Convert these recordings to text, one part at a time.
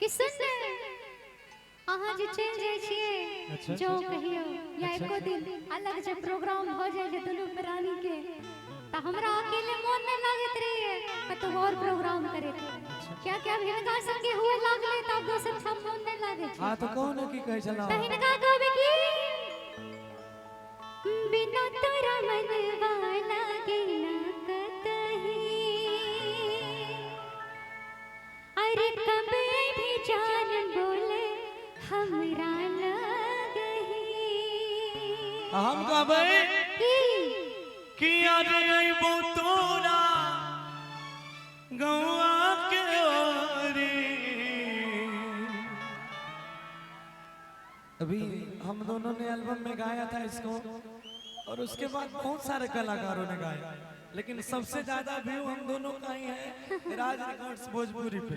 कि सुन अहाँ जे चल जाय छिए जो कहियो या एको दिन अलग जे प्रोग्राम हो जाय जे दुनू प्राणी के त हमरा अकेले मन नहीं लागत रही कतो और प्रोग्राम करे क्या क्या हिनका संगे हुए लागले त दोसर सब मन नहीं लागे हां तो कौन की कहे चला त हिनका कहबे की बिना तोरा मनवा लागे ना कतही अरे कब भी जान बोले हमरा लगही हम कहबे कि आज अइबो तोरा गौआ के ओरी। अभी हम दोनों ने एल्बम में गाया था इसको और उसके बाद बहुत सारे कलाकारों ने गाया, लेकिन सबसे ज्यादा व्यू हम दोनों का ही है राज रिकॉर्ड्स भोजपुरी पे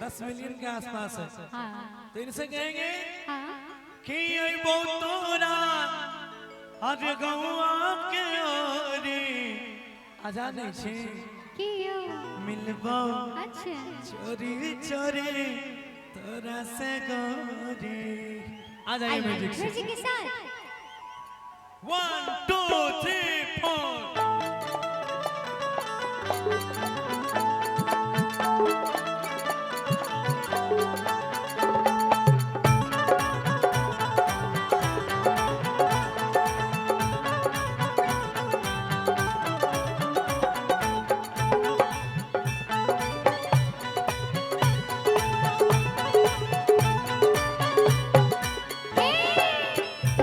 10 मिलियन के आसपास है। तो इनसे कहेंगे कि अइबो तोरा आज गौआ के ओरी। आजा नहीं छे कियो मिलबो अच्छा चोरी चोरी तोरा से गोरी। आ जाइए म्यूजिक से म्यूजिक के साथ 1 2 3 4।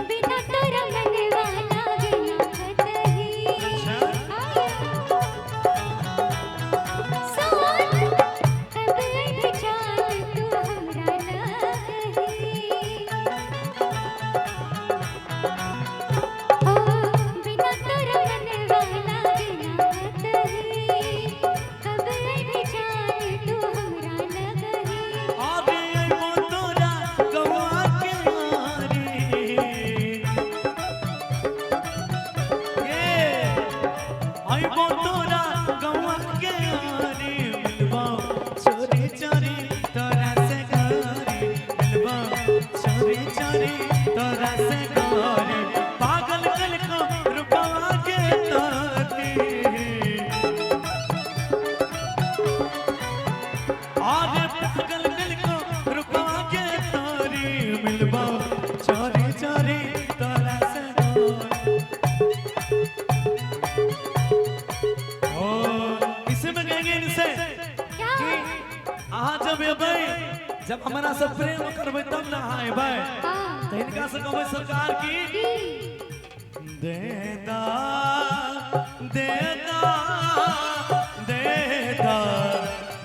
बिना तोरा मनवा लागे ना कतही सोन कब भी जान तू हमरा लगही ओ बिना तोरा मनवा लागे ना कतही कब भी जान तू हमरा लगही आज अइबो तोरा गौआ के ओरी। अइबो तोरा गौआ के ओरी। मिलबो चोरी चोरी तोरा से गोरी। मिलबो चोरी चोरी तोरा से गोरी। पागल कल को रुपवा के तोरी। आज पागल दिल को रुपवा के तोरी। मिलबो चोरी चोरी तोरा से गोरी। ओ इसमें कहेंगे इनसे क्या कि अहाँ जब अबै जब हमारा से प्रेम करबै तब ना अहाँ अबै। तो इनका से कहबै सरकार की देदा देदा देदा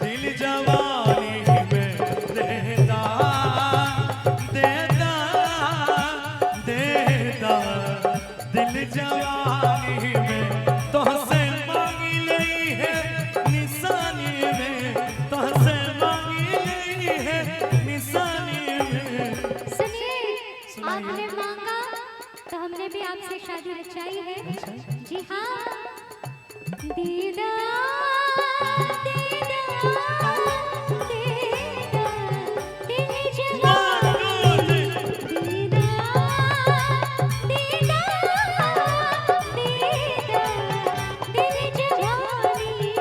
दिल जवानी में देदा देदा देदा दिल जवानी में तोहसे मांगी लई है निशानी में। तोहसे मांगी लई है निशानी में। सुनिए आपने मांगा तो हमने भी आपसे शादी रचाई है। जी हाँ दीदा दीदा दीदा दिल जवानी दीदा दीदा दीदा दिल जवानी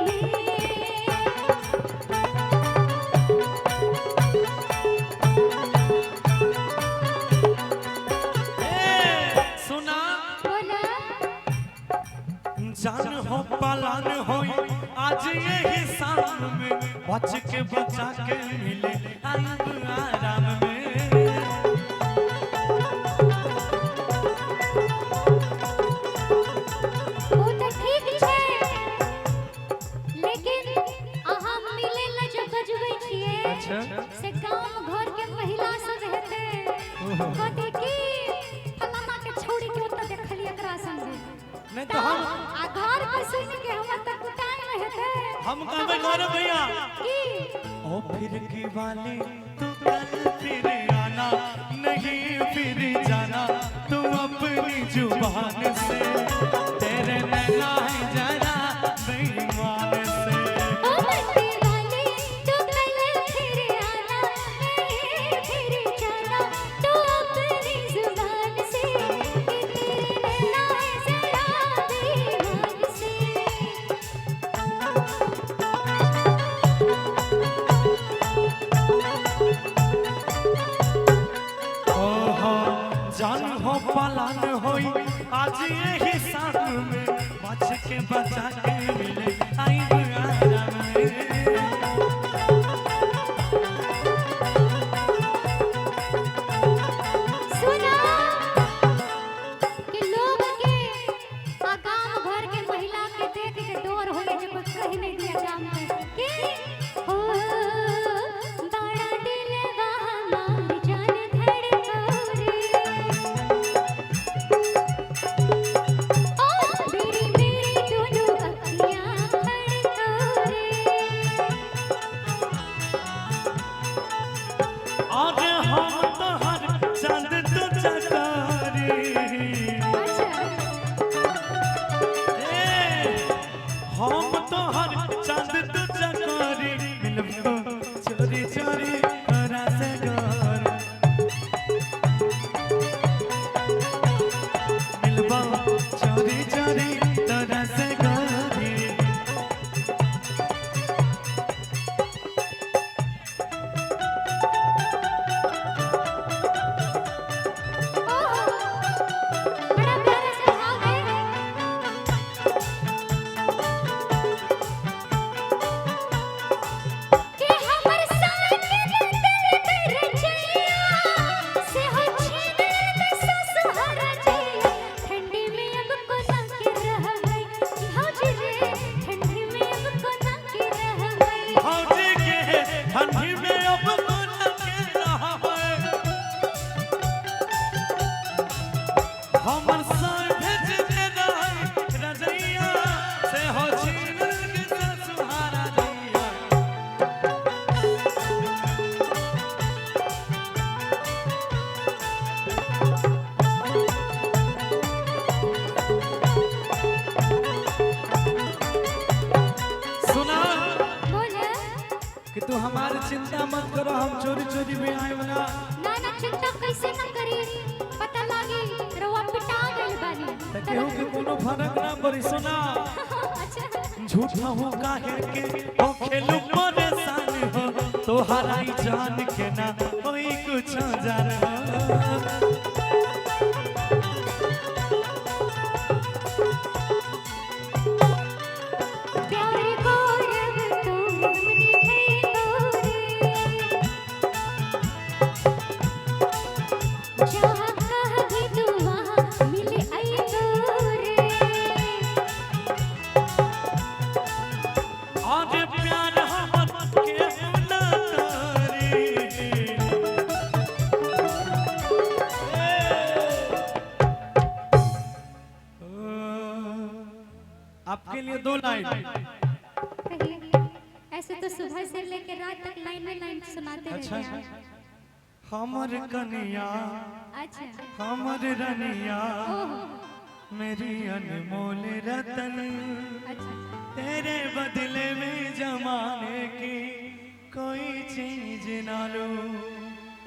सुना बोला जान हो पालान हो आज यही शाम में बच के बचा के मिले आइब आराम में। वो तो ठीक छै लेकिन अहाँ मिले ला जब बजबै छिए से गांव घर के महिला सब हेते कहते की फलाना के छोड़ी के ओत देखली एकरा संगे नहीं तो हम आ घर पे सुन के हम त कुटाई में हेते हम कहबे गौरव भैया की ओ फिर की वाली तू कल फिर आना नहीं फिर जाना तू अपनी जुबान से। तेरे नैना है जरा बेईमान से। ओ मट्टी वाली तू कल फिर आना भैया काम कर के ओ बड़ा दिलवा हमार जान धड़कोरे ओ मेरी मेरी दोनों अखियां फड़कोरे और हम तो हर चांद तो चकोरी हम तो हर चांद तो चकोरी मिलबो चोरी चोरी तोरा से गोर मिलबो चोरी चोरी तोरा से गोरी बड़ा प्यारा सा भाव है कि हमर साथ तेरे रचैया से हो छीने में ससुर जैया ठंडी में अब को ना के रह गई भौजी रे ठंडी में अब को ना के रह गई भौजी के ठंडी में अब को न के रहा है हमर साथ भेज दे रही रजैया से हो छीन के ससुहारा जैया सुना बोले कि तू हमारी चिंता मत करो, हम चोरी चोरी भी आए बना। ना ना चिंता कैसे न करी पता लागी रवा पिटा गइल बानी त केहू के कोनो फर्क ना पड़ी। सुना अच्छा झूठा हो काहे के हो खेलू परेशान हो, तोहरा ही जान के ना कोई कुछ जान हो। प्यार को रब तू हमने भई जहाँ कहा भी तू वहाँ मिले आई गोरे और प्यार हमर के ना करी आपके लिए 2 लाइन। कहिए ऐसे तो सुबह से लेकर रात तक लाइन में लाइन सुनाते अच्छा रहते हैं हमर कनिया अच्छा हमर रनिया ओहो मेरी अनमोल रतन अच्छा तेरे बदले में जमाने की कोई चीज ना लूं।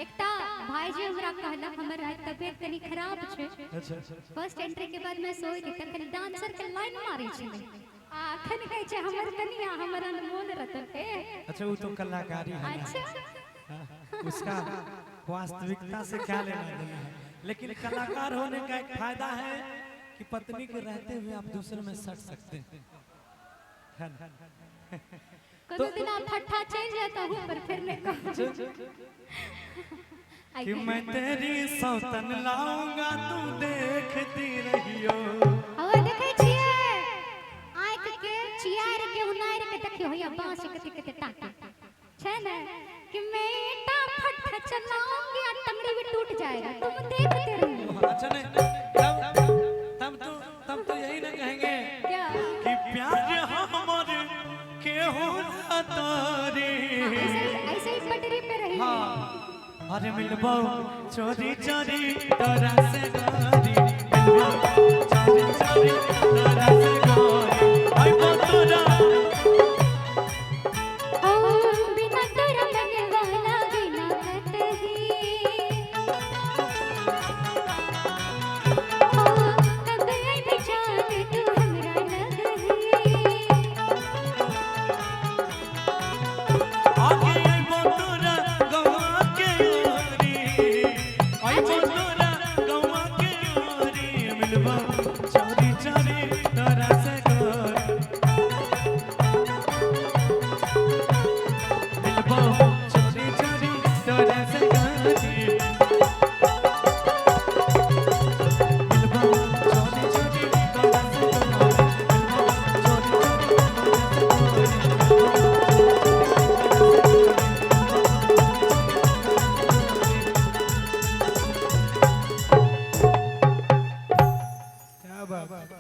एकटा भाईजी हमरा कहला हमर आज तबियत तनी खराब छै अच्छा फर्स्ट एंट्री के बाद मैं सोई थी तखन डांसर के लाइन मारी छी आ अखन कहै छै हमर कनिया हमर अनमोल रतन ए अच्छा, वो तो कलाकारी है ना। अच्छा उसका वास्तविकता से क्या लेना देना है, लेकिन कलाकार होने का एक फायदा है कि पत्नी के रहते हुए आप दूसरे में सट सकते हैं, है ना? कोनो दिन आप ठट्ठा चल जाता हूँ पर फिर नहीं कहूँ कि मैं तेरी सौतन लाऊंगा तू देखती रहियो। और देखे छिए आँख के चियार के उनार के देखियो होया बांस के के टाके छै ना कि मैं ईटा फट चलाऊंगी और टंगड़ी भी टूट जाएगा तुम देखते रहियो अच्छा नहीं, तब तो यही ना कहेंगे क्या कि प्यार हमर के हो ना तारे ऐसे ही पटरी पे रही अरे मिलबो चोरी चोरी तोरा से गोरी मिलबो चोरी चोरी तोरा से गोरी